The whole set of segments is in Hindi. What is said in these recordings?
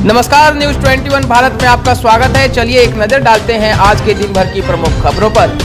नमस्कार, न्यूज 21 भारत में आपका स्वागत है। चलिए एक नजर डालते हैं आज के दिन भर की प्रमुख खबरों पर।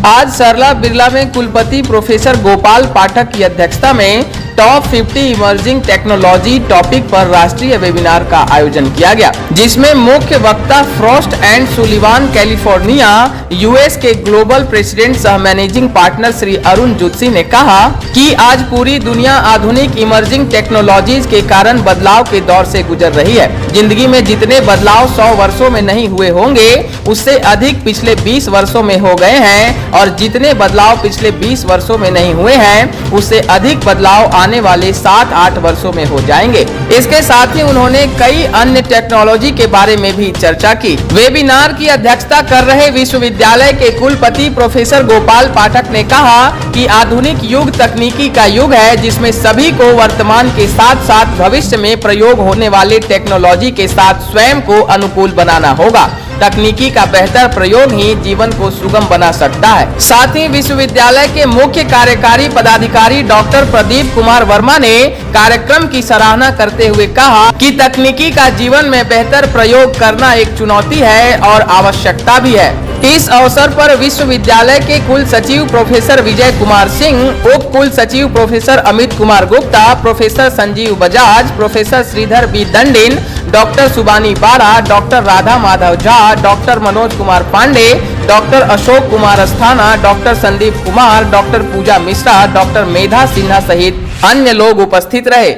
आज सरला बिरला में कुलपति प्रोफेसर गोपाल पाठक की अध्यक्षता में टॉप 50 इमर्जिंग टेक्नोलॉजी टॉपिक पर राष्ट्रीय वेबिनार का आयोजन किया गया, जिसमें मुख्य वक्ता Frost and Sullivan California US के ग्लोबल प्रेसिडेंट सह मैनेजिंग पार्टनर श्री अरुण जुत्सी ने कहा कि आज पूरी दुनिया आधुनिक इमर्जिंग टेक्नोलॉजीज के कारण बदलाव के दौर से गुजर रही है। जिंदगी में जितने बदलाव 100 वर्षों में नहीं हुए होंगे, उससे अधिक पिछले 20 वर्षों में हो गए हैं, और जितने बदलाव पिछले 20 वर्षों में नहीं हुए हैं, उससे अधिक बदलाव आने वाले 7-8 वर्षों में हो जाएंगे। इसके साथ ही उन्होंने कई अन्य टेक्नोलॉजी के बारे में भी चर्चा की। वेबिनार की अध्यक्षता कर रहे विश्वविद्यालय के कुलपति प्रोफेसर गोपाल पाठक ने कहा कि आधुनिक युग तकनीकी का युग है, जिसमें सभी को वर्तमान के साथ साथ भविष्य में प्रयोग होने वाले टेक्नोलॉजी के साथ स्वयं को अनुकूल बनाना होगा। तकनीकी का बेहतर प्रयोग ही जीवन को सुगम बना सकता है। साथ ही विश्वविद्यालय के मुख्य कार्यकारी पदाधिकारी डॉक्टर प्रदीप कुमार वर्मा ने कार्यक्रम की सराहना करते हुए कहा कि तकनीकी का जीवन में बेहतर प्रयोग करना एक चुनौती है और आवश्यकता भी है। इस अवसर पर विश्वविद्यालय के कुल सचिव प्रोफेसर विजय कुमार सिंह, उप कुल सचिव professor Amit Kumar Gupta, professor Sanjeev Bajaj, professor Shridhar B Dandin, doctor Subani Bada, doctor Radha Madhav Jha, doctor Manoj Kumar Pandey, doctor Ashok Kumar Asthana, doctor Sandeep Kumar, doctor Pooja Mishra, doctor Medha Sinha सहित अन्य लोग उपस्थित रहे।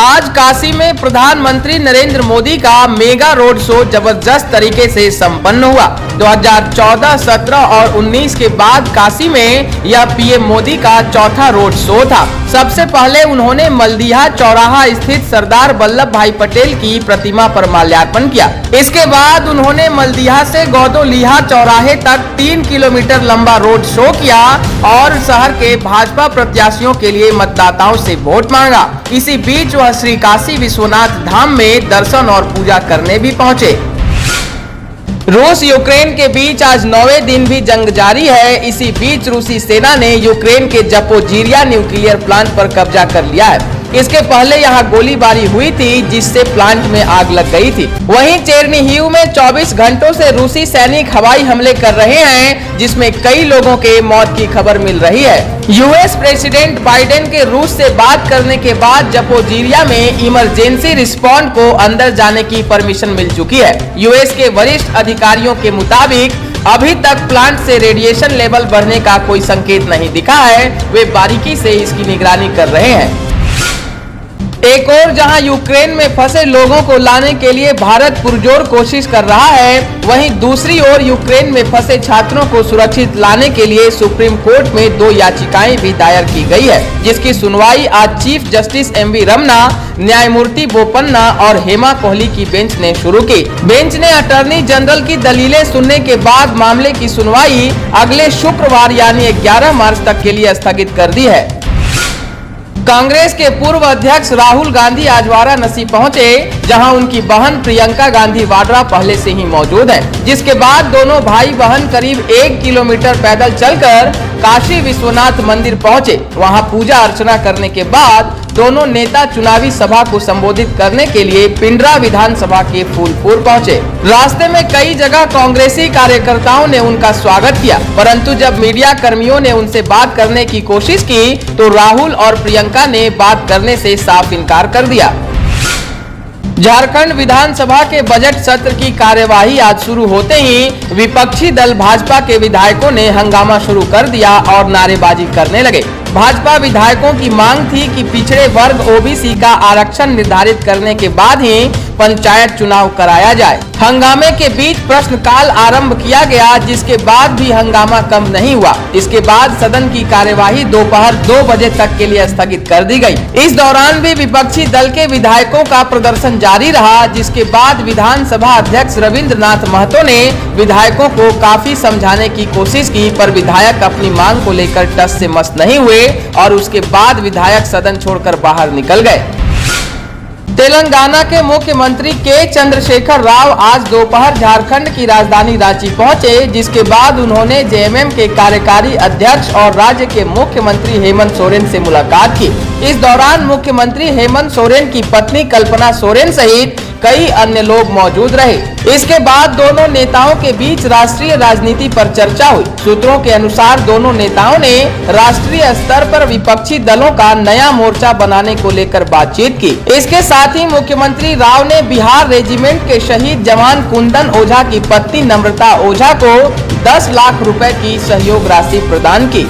आज काशी में प्रधानमंत्री नरेंद्र मोदी का मेगा रोड शो जबरदस्त तरीके से संपन्न हुआ। 2014, 17 और 19 के बाद काशी में यह पीएम मोदी का चौथा रोड शो था। सबसे पहले उन्होंने मलदीहा चौराहा स्थित सरदार वल्लभ भाई पटेल की प्रतिमा पर माल्यार्पण किया। इसके बाद उन्होंने मलदीहा से गौदोलीहा चौराहे तक 3 किलोमीटर लंबा रोड शो किया और शहर के भाजपा प्रत्याशियों के लिए मतदाताओं से वोट मांगा। इसी बीच वह श्री काशी विश्वनाथ धाम में दर्शन और पूजा करने भी पहुंचे। रूस यूक्रेन के बीच आज 9वें दिन भी जंग जारी है। इसी बीच रूसी सेना ने यूक्रेन के जपोजीरिया न्यूक्लियर प्लांट पर कब्जा कर लिया है। इसके पहले यहां गोलीबारी हुई थी, जिससे प्लांट में आग लग गई थी। वहीं चेरनीहिव में 24 घंटों से रूसी सैनिक हवाई हमले कर रहे हैं, जिसमें कई लोगों के मौत की खबर मिल रही है। यूएस प्रेसिडेंट बाइडेन के रूस से बात करने के बाद जपोजीरिया में इमरजेंसी रिस्पॉन्ड को अंदर जाने की परमिशन मिल चुकी है। यूएस के वरिष्ठ अधिकारियों के मुताबिक अभी तक प्लांट से रेडिएशन लेवल बढ़ने का कोई संकेत नहीं दिखा है। वे बारीकी से इसकी निगरानी कर रहे हैं। एक और जहां यूक्रेन में फंसे लोगों को लाने के लिए भारत पुरजोर कोशिश कर रहा है, वहीं दूसरी ओर यूक्रेन में फंसे छात्रों को सुरक्षित लाने के लिए सुप्रीम कोर्ट में 2 याचिकाएं भी दायर की गई है, जिसकी सुनवाई आज चीफ जस्टिस एमवी रमना, न्यायमूर्ति बोपन्ना और हेमा कोहली की बेंच ने शुरू की। बेंच ने अटॉर्नी जनरल की दलीलें सुनने के बाद मामले की सुनवाई अगले शुक्रवार यानी 11 मार्च तक के लिए स्थगित कर दी है। कांग्रेस के पूर्व अध्यक्ष राहुल गांधी आज वाराणसी पहुंचे, जहां उनकी बहन प्रियंका गांधी वाड्रा पहले से ही मौजूद है। जिसके बाद दोनों भाई बहन करीब 1 किलोमीटर पैदल चलकर काशी विश्वनाथ मंदिर पहुंचे। वहां पूजा अर्चना करने के बाद दोनों नेता चुनावी सभा को संबोधित करने के लिए पिंडरा विधानसभा के फूलपुर पहुंचे। रास्ते में कई जगह कांग्रेसी कार्यकर्ताओं ने उनका स्वागत किया, परंतु जब मीडिया कर्मियों ने उनसे बात करने की कोशिश की तो राहुल और प्रियंका ने बात करने से साफ इनकार कर दिया। झारखंड विधानसभा के बजट सत्र की कार्यवाही आज शुरू होते ही विपक्षी दल भाजपा के विधायकों ने हंगामा शुरू कर दिया और नारेबाजी करने लगे। भाजपा विधायकों की मांग थी कि पिछड़े वर्ग ओबीसी का आरक्षण निर्धारित करने के बाद ही पंचायत चुनाव कराया जाए। हंगामे के बीच प्रश्नकाल आरंभ किया गया, जिसके बाद भी हंगामा कम नहीं हुआ। इसके बाद सदन की कार्यवाही दोपहर 2 बजे तक के लिए स्थगित कर दी गई। इस दौरान भी विपक्षी दल के विधायकों का प्रदर्शन जारी रहा, जिसके बाद विधानसभा अध्यक्ष रविंद्रनाथ महतो ने विधायकों को काफी समझाने की कोशिश की, पर विधायक अपनी मांग को लेकर टस से मस नहीं हुए और उसके बाद विधायक सदन छोड़कर बाहर निकल गए। तेलंगाना के मुख्यमंत्री के चंद्रशेखर राव आज दोपहर झारखंड की राजधानी रांची पहुंचे, जिसके बाद उन्होंने जेएमएम के कार्यकारी अध्यक्ष और राज्य के मुख्यमंत्री हेमंत सोरेन से मुलाकात की। इस दौरान मुख्यमंत्री हेमंत सोरेन की पत्नी कल्पना सोरेन सहित कई अन्य लोग मौजूद रहे। इसके बाद दोनों नेताओं के बीच राष्ट्रीय राजनीति पर चर्चा हुई। सूत्रों के अनुसार दोनों नेताओं ने राष्ट्रीय स्तर पर विपक्षी दलों का नया मोर्चा बनाने को लेकर बातचीत की। इसके साथ ही मुख्यमंत्री राव ने बिहार रेजिमेंट के शहीद जवान कुंदन ओझा की पत्नी नम्रता ओझा को 10 लाख रुपए की सहयोग राशि प्रदान की।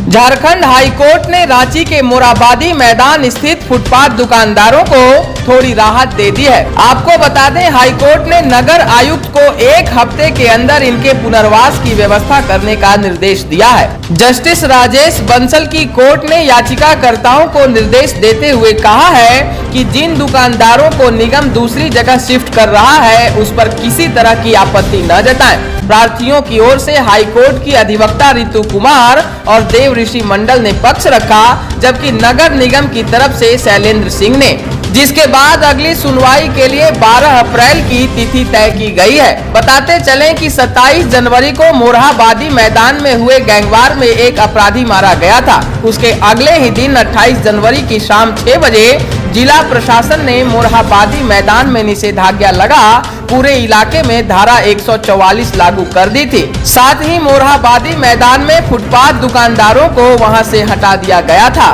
झारखंड हाईकोर्ट ने रांची के मोरहाबादी मैदान स्थित फुटपाथ दुकानदारों को थोड़ी राहत दे दी है। आपको बता दें, हाईकोर्ट ने नगर आयुक्त को 1 हफ्ते के अंदर इनके पुनर्वास की व्यवस्था करने का निर्देश दिया है। जस्टिस राजेश बंसल की कोर्ट ने याचिकाकर्ताओं को निर्देश देते हुए कहा है कि जिन दुकानदारों को निगम दूसरी जगह शिफ्ट कर रहा है, उस पर किसी तरह की आपत्ति न जताएं। प्रार्थियों की ओर से हाईकोर्ट की अधिवक्ता रितु कुमार और देव ऋषि मंडल ने पक्ष रखा, जबकि नगर निगम की तरफ से शैलेंद्र सिंह ने, जिसके बाद अगली सुनवाई के लिए 12 अप्रैल की तिथि तय की गई है। बताते चलें कि 27 जनवरी को मोरहाबादी मैदान में हुए गैंगवार में एक अपराधी मारा गया था। उसके अगले ही दिन 28 जनवरी की शाम 6 बजे जिला प्रशासन ने मोरहाबादी मैदान में निषेधाज्ञा लगा पूरे इलाके में धारा 144 लागू कर दी थी। साथ ही मोरहाबादी मैदान में फुटपाथ दुकानदारों को वहां से हटा दिया गया था।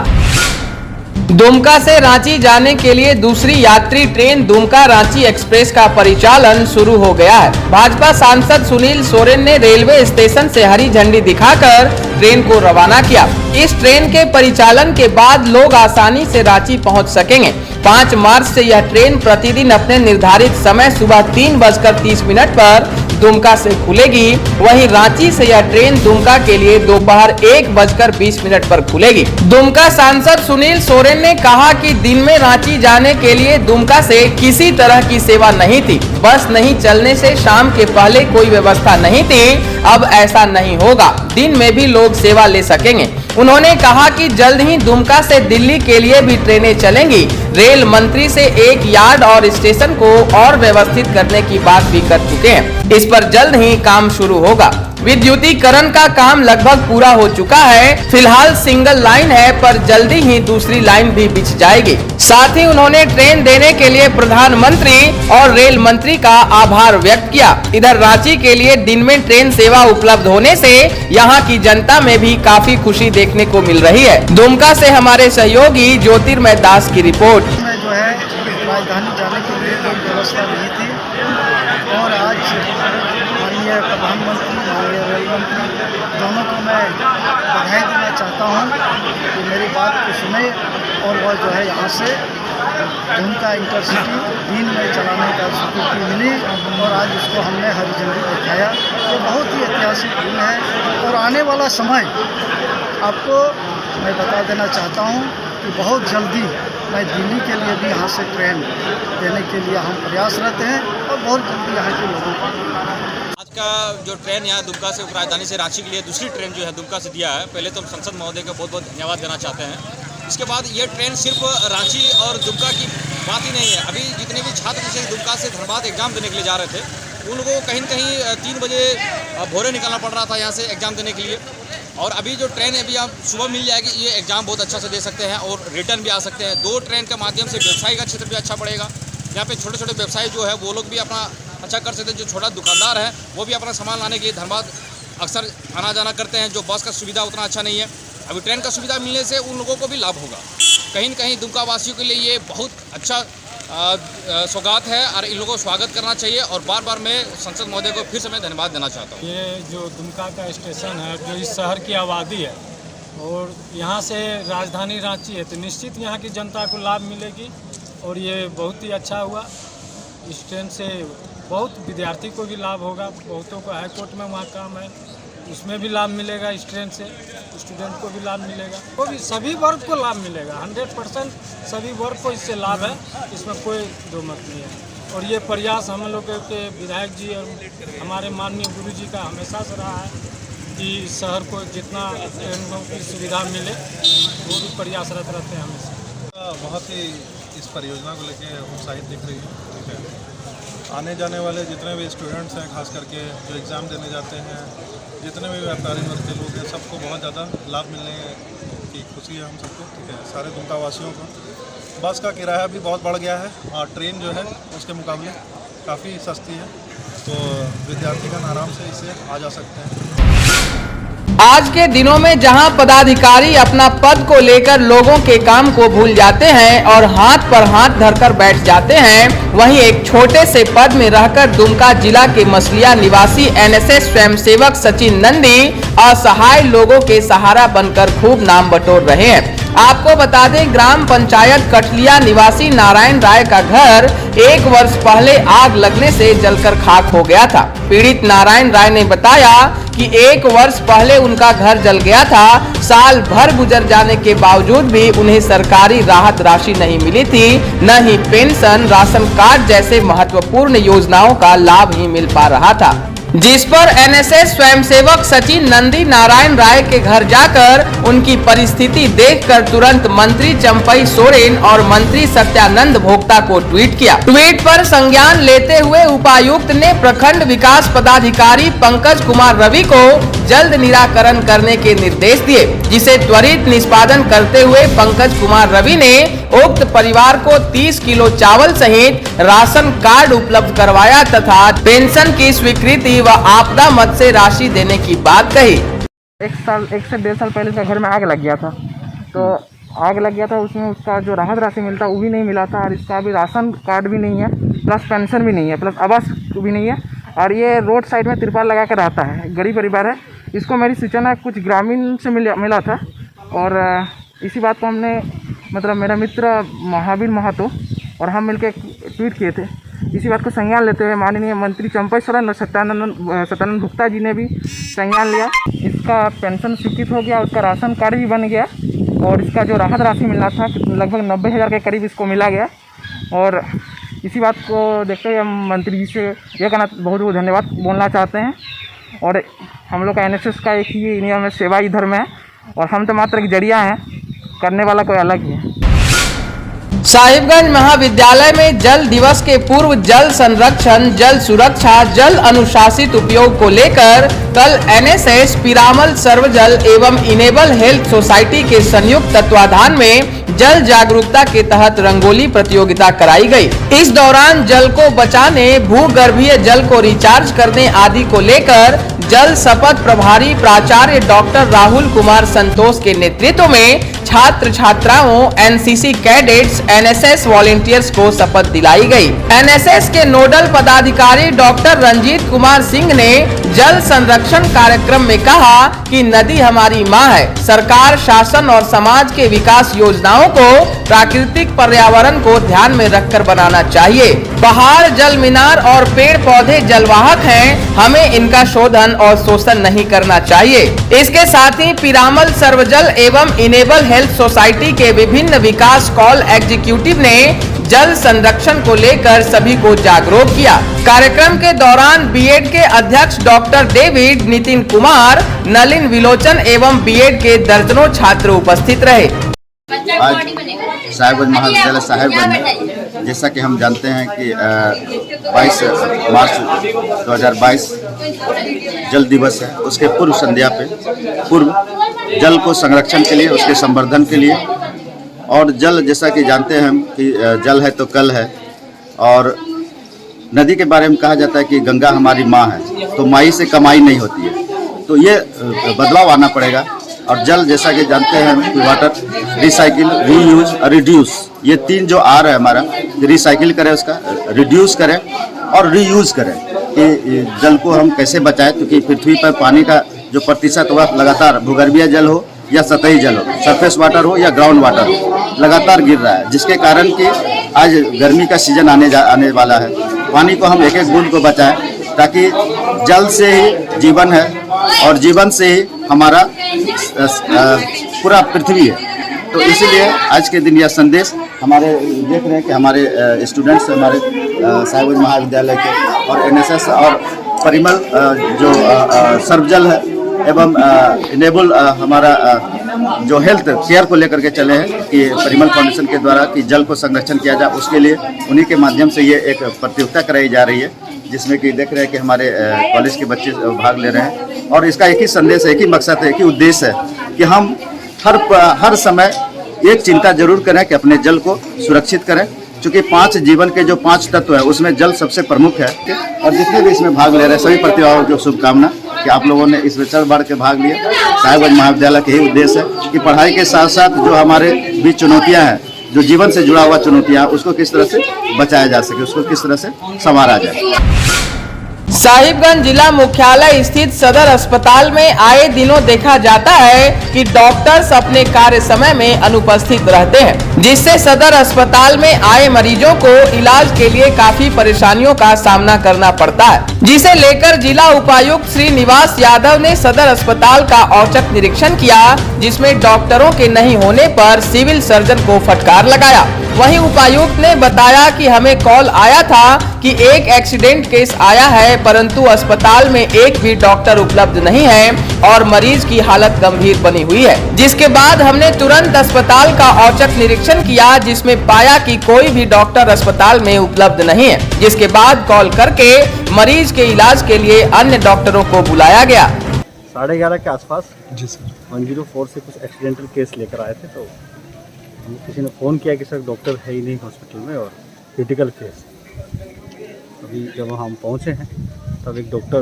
दुमका से रांची जाने के लिए दूसरी यात्री ट्रेन दुमका रांची एक्सप्रेस का परिचालन शुरू हो गया है। भाजपा सांसद सुनील सोरेन ने रेलवे स्टेशन से हरी झंडी दिखाकर ट्रेन को रवाना किया। इस ट्रेन के परिचालन के बाद लोग आसानी से रांची पहुंच सकेंगे। 5 मार्च से यह ट्रेन प्रतिदिन अपने निर्धारित समय सुबह 3:30 पर दुमका से खुलेगी। वहीं रांची से यह ट्रेन दुमका के लिए दोपहर 1:20 पर खुलेगी। दुमका सांसद सुनील सोरेन ने कहा कि दिन में रांची जाने के लिए दुमका से किसी तरह की सेवा नहीं थी। बस नहीं चलने से शाम के पहले कोई व्यवस्था नहीं थी। अब ऐसा नहीं होगा, दिन में भी लोग सेवा ले सकेंगे। उन्होंने कहा कि जल्द ही दुमका से दिल्ली के लिए भी ट्रेनें चलेंगी। रेल मंत्री से एक यार्ड और स्टेशन को और व्यवस्थित करने की बात भी कर चुके हैं। इस पर जल्द ही काम शुरू होगा। विद्युतीकरण का काम लगभग पूरा हो चुका है। फिलहाल सिंगल लाइन है, पर जल्दी ही दूसरी लाइन भी बिछ जाएगी। साथ ही उन्होंने ट्रेन देने के लिए प्रधानमंत्री और रेल मंत्री का आभार व्यक्त किया। इधर रांची के लिए दिन में ट्रेन सेवा उपलब्ध होने से यहाँ की जनता में भी काफी खुशी देखने को मिल रही है। दुमका से हमारे सहयोगी ज्योतिर्मय दास की रिपोर्ट। जो है राजधानी जाने के लिए कोई व्यवस्था नहीं थी और आज माननीय प्रधानमंत्री, माननीय रेल मंत्री दोनों को मैं बधाई देना चाहता हूं कि मेरी बात को सुने और वह जो है यहाँ से दुमका इंटरसिटी दिन में चलाने का स्वीकृति मिली और आज उसको हमने हरी झंडी दिखाया। ये बहुत ही ऐतिहासिक दिन है और आने वाला समय आपको मैं बता देना चाहता हूँ कि बहुत जल्दी मैं दिल्ली के लिए भी यहाँ से ट्रेन देने के लिए हम प्रयासरत हैं और बहुत जल्दी यहाँ के लोगों को आज का जो ट्रेन यहाँ दुमका से राजधानी से रांची के लिए दूसरी ट्रेन जो है दुमका से दिया है। पहले तो हम संसद महोदय का बहुत बहुत धन्यवाद देना चाहते हैं। इसके बाद ये ट्रेन सिर्फ रांची और दुमका की बात ही नहीं है। अभी जितने भी छात्र जैसे दुमका से धनबाद एग्जाम देने के लिए जा रहे थे, उन लोगों को कहीं न कहीं 3 बजे भोरे निकलना पड़ रहा था यहाँ से एग्ज़ाम देने के लिए। और अभी जो ट्रेन अभी आप सुबह मिल जाएगी, ये एग्ज़ाम बहुत अच्छा से दे सकते हैं और रिटर्न भी आ सकते हैं। 2 ट्रेन के माध्यम से व्यवसाय का क्षेत्र भी अच्छा बढ़ेगा। यहाँ पे छोटे छोटे व्यवसायी जो है वो लोग भी अपना अच्छा कर सकते हैं। जो छोटा दुकानदार है वो भी अपना सामान लाने के लिए धनबाद अक्सर आना जाना करते हैं। जो बस का सुविधा उतना अच्छा नहीं है, अभी ट्रेन का सुविधा मिलने से उन लोगों को भी लाभ होगा। कहीं न कहीं दुमका वासियों के लिए ये बहुत अच्छा सौगात है और इन लोगों को स्वागत करना चाहिए। और बार बार मैं संसद महोदय को फिर से मैं धन्यवाद देना चाहता हूँ। ये जो दुमका का स्टेशन है, जो इस शहर की आबादी है और यहाँ से राजधानी रांची है, तो निश्चित यहाँ की जनता को लाभ मिलेगी और ये बहुत ही अच्छा हुआ। इस ट्रेन से बहुत विद्यार्थी को भी लाभ होगा, बहुतों को हाईकोर्ट में वहाँ काम है, उसमें भी लाभ मिलेगा। इस ट्रेन से स्टूडेंट को भी लाभ मिलेगा, वो भी सभी वर्ग को लाभ मिलेगा। 100% सभी वर्ग को इससे लाभ है, इसमें कोई दो मत नहीं है। और ये प्रयास हम लोग के विधायक जी और हमारे माननीय गुरु जी का हमेशा से रहा है कि शहर को जितना ट्रेनों की सुविधा मिले, वो भी प्रयासरत रहते हैं हमेशा। बहुत ही इस परियोजना को लेके उत्साहित दिख रही है। ठीक है, आने जाने वाले जितने भी स्टूडेंट्स हैं, खास करके जो एग्ज़ाम देने जाते हैं, जितने भी व्यापारी वर्ग के लोग हैं, सबको बहुत ज़्यादा लाभ मिलने की खुशी है हम सबको। ठीक है, सारे दुमका वासियों को। बस का किराया भी बहुत बढ़ गया है और ट्रेन जो है उसके मुकाबले काफ़ी सस्ती है, तो विद्यार्थीगण आराम से इससे आ जा सकते हैं। आज के दिनों में जहां पदाधिकारी अपना पद को लेकर लोगों के काम को भूल जाते हैं और हाथ पर हाथ धरकर बैठ जाते हैं, वहीं एक छोटे से पद में रहकर दुमका जिला के मसलिया निवासी एनएसएस स्वयंसेवक सचिन नंदी असहाय लोगों के सहारा बनकर खूब नाम बटोर रहे हैं। आपको बता दें, ग्राम पंचायत कठलिया निवासी नारायण राय का घर 1 वर्ष पहले आग लगने से जलकर खाक हो गया था। पीड़ित नारायण राय ने बताया कि 1 वर्ष पहले उनका घर जल गया था। साल भर गुजर जाने के बावजूद भी उन्हें सरकारी राहत राशि नहीं मिली थी, न ही पेंशन, राशन कार्ड जैसे महत्वपूर्ण योजनाओं का लाभ ही मिल पा रहा था। जिस पर एनएसएस स्वयंसेवक सचिन नंदी नारायण राय के घर जाकर उनकी परिस्थिति देखकर तुरंत मंत्री चंपई सोरेन और मंत्री सत्यानंद भोक्ता को ट्वीट किया। ट्वीट पर संज्ञान लेते हुए उपायुक्त ने प्रखंड विकास पदाधिकारी पंकज कुमार रवि को जल्द निराकरण करने के निर्देश दिए, जिसे त्वरित निष्पादन करते हुए पंकज कुमार रवि ने उक्त परिवार को 30 किलो चावल सहित राशन कार्ड उपलब्ध करवाया तथा पेंशन की स्वीकृति व आपदा मद से राशि देने की बात कही। 1 से 1.5 साल पहले उसका घर में आग लग गया था, तो आग लग गया था, उसमें उसका जो राहत राशि मिलता वो भी नहीं मिला था, और इसका भी राशन कार्ड भी नहीं है, प्लस पेंशन भी नहीं है, प्लस आवास भी नहीं है, और ये रोड साइड में तिरपाल लगा कर रहता है। गरीब परिवार है। इसको मेरी सूचना कुछ ग्रामीण से मिला था, और इसी बात को हमने मतलब मेरा मित्र महावीर महतो और हम मिलकर ट्वीट किए थे। इसी बात को संज्ञान लेते हुए माननीय मंत्री चंपई सोरेन और सत्यानंद भोक्ता जी ने भी संज्ञान लिया। इसका पेंशन स्वीकृत हो गया, उसका राशन कार्ड भी बन गया, और इसका जो राहत राशि मिलना था लगभग 90,000 के करीब इसको मिला गया। और इसी बात को देखते हुए हम मंत्री जी से यह कहना बहुत बहुत धन्यवाद बोलना चाहते हैं। और हम लोग का एनएसएस का एक ही नियम है, सेवा ही धर्म है, और हम तो मात्र एक जरिया हैं, करने वाला कोई अलग ही है। साहिबगंज महाविद्यालय में जल दिवस के पूर्व जल संरक्षण, जल सुरक्षा, जल अनुशासित उपयोग को लेकर कल एनएसएस, पिरामल सर्वजल एवं इनेबल हेल्थ सोसाइटी के संयुक्त तत्वाधान में जल जागरूकता के तहत रंगोली प्रतियोगिता कराई गई। इस दौरान जल को बचाने, भूगर्भीय जल को रिचार्ज करने आदि को लेकर जल शपथ प्रभारी प्राचार्य डॉक्टर राहुल कुमार संतोष के नेतृत्व में छात्र छात्राओं, एनसीसी कैडेट्स, एनएसएस वॉलंटियर्स को शपथ दिलाई गई। एनएसएस के नोडल पदाधिकारी डॉक्टर रंजीत कुमार सिंह ने जल संरक्षण कार्यक्रम में कहा कि नदी हमारी माँ है। सरकार, शासन और समाज के विकास योजनाओं को प्राकृतिक पर्यावरण को ध्यान में रखकर बनाना चाहिए। पहाड़, जल मीनार और पेड़ पौधे जलवाहक हैं, हमें इनका शोधन और शोषण नहीं करना चाहिए। इसके साथ ही पिरामल सर्वजल एवं इनेबल हेल्थ सोसाइटी के विभिन्न विकास कॉल एग्जीक्यूटिव ने जल संरक्षण को लेकर सभी को जागरूक किया। कार्यक्रम के दौरान बीएड के अध्यक्ष डॉक्टर डेविड, नितिन कुमार, नलिन विलोचन एवं बीएड के दर्जनों छात्र उपस्थित रहे। आज साहिबगंज महाविद्यालय साहिबगंज में जैसा कि हम जानते हैं कि 22 मार्च 2022 जल दिवस है, उसके पूर्व संध्या पे जल को संरक्षण के लिए, उसके संवर्धन के लिए, और जल जैसा कि जानते हैं हम कि जल है तो कल है, और नदी के बारे में कहा जाता है कि गंगा हमारी माँ है, तो माई से कमाई नहीं होती है, तो ये बदलाव आना पड़ेगा। और जल जैसा कि जानते हैं हम कि वाटर, रिसाइकिल, रीयूज और रिड्यूस, ये 3 जो आर है हमारा, रिसाइकिल करें, उसका रिड्यूस करें और रीयूज करें, कि जल को हम कैसे बचाएं, क्योंकि पृथ्वी पर पानी का जो प्रतिशत वह लगातार भूगर्भीय जल हो या सतही जल हो, सरफेस वाटर हो या ग्राउंड वाटर हो, लगातार गिर रहा है, जिसके कारण कि आज गर्मी का सीजन आने वाला है। पानी को हम एक एक बूंद को बचाएं, ताकि जल से ही जीवन है और जीवन से ही हमारा पूरा पृथ्वी है। तो इसीलिए आज के दिन यह संदेश हमारे देख रहे हैं कि हमारे स्टूडेंट्स, हमारे साहिबगंज महाविद्यालय के और एनएसएस और परिमल जो सर्वजल है एवं इनेबल हमारा जो हेल्थ केयर को लेकर के चले हैं कि परिमल फाउंडेशन के द्वारा कि जल को संरक्षण किया जाए, उसके लिए उन्हीं के माध्यम से ये एक प्रतियोगिता कराई जा रही है, जिसमें कि देख रहे हैं कि हमारे कॉलेज के बच्चे भाग ले रहे हैं। और इसका एक ही संदेश है, एक ही मकसद है, एक ही उद्देश्य है कि हम हर समय एक चिंता जरूर करें कि अपने जल को सुरक्षित करें, क्योंकि 5 जीवन के जो 5 तत्व है उसमें जल सबसे प्रमुख है। और जितने भी इसमें भाग ले रहे हैं सभी प्रतिभागियों को शुभकामना कि आप लोगों ने इसमें चढ़ बढ़ के भाग लिया। साहिबगंज महाविद्यालय का यही उद्देश्य है कि पढ़ाई के साथ साथ जो हमारे बीच चुनौतियाँ हैं, जो जीवन से जुड़ा हुआ चुनौतियाँ, उसको किस तरह से बचाया जा सके, उसको किस तरह से संवारा जाए। साहिबगंज जिला मुख्यालय स्थित सदर अस्पताल में आए दिनों देखा जाता है कि डॉक्टर्स अपने कार्य समय में अनुपस्थित रहते हैं, जिससे सदर अस्पताल में आए मरीजों को इलाज के लिए काफी परेशानियों का सामना करना पड़ता है, जिसे लेकर जिला उपायुक्त श्री निवास यादव ने सदर अस्पताल का औचक निरीक्षण किया, जिसमें डॉक्टरों के नहीं होने पर सिविल सर्जन को फटकार लगाया। वहीं उपायुक्त ने बताया कि हमें कॉल आया था कि एक एक्सीडेंट केस आया है, परंतु अस्पताल में एक भी डॉक्टर उपलब्ध नहीं है और मरीज की हालत गंभीर बनी हुई है, जिसके बाद हमने तुरंत अस्पताल का औचक निरीक्षण किया, जिसमें पाया कि कोई भी डॉक्टर अस्पताल में उपलब्ध नहीं है, जिसके बाद कॉल करके मरीज के इलाज के लिए अन्य डॉक्टरों को बुलाया गया। 11:30 के आसपास जी सर 104 से कुछ एक्सीडेंटल केस लेकर आए थे, तो किसी ने फ़ोन किया कि सर डॉक्टर है ही नहीं हॉस्पिटल में और क्रिटिकल केस। अभी जब हम पहुंचे हैं तब एक डॉक्टर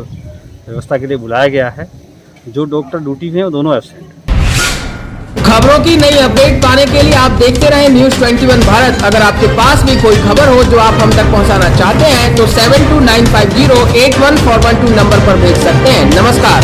व्यवस्था के लिए बुलाया गया है। जो डॉक्टर ड्यूटी में है वो दोनों एब्सेंट। खबरों की नई अपडेट पाने के लिए आप देखते रहें न्यूज़ 21 भारत। अगर आपके पास भी कोई खबर हो जो आप हम तक पहुंचाना चाहते हैं तो 7295081412 नंबर पर भेज सकते हैं। नमस्कार।